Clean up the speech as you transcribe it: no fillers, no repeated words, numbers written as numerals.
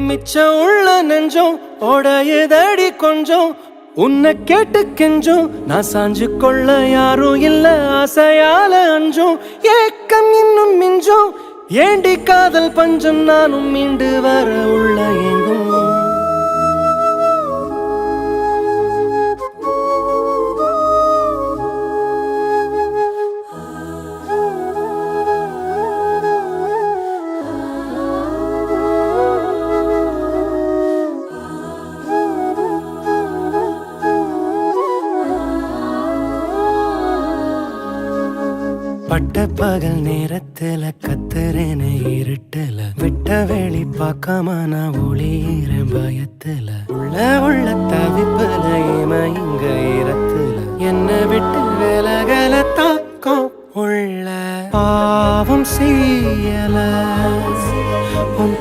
மிச்சம் உள்ள நெஞ்சம் உடையுதடி கொஞ்சம் உன்னை கேட்டு கெஞ்சும் நான் சாஞ்சு கொள்ள யாரும் இல்ல ஆசையால அஞ்சும் ஏக்கம் இன்னும் மிஞ்சும் ஏண்டி காதல் பஞ்சம் நானும் மீண்டு வர உள்ள எங்கும் பட்ட பகல் நேரத்துல கத்துறேன இருட்டுல விட்ட வெளி பார்க்காம நான் ஒளியிறேன் பயத்துல உள்ள தவிப்புல இங்க இரத்துல என்ன விட்டு விலகல தாக்கம் உள்ள பாவம் செய்யல உன்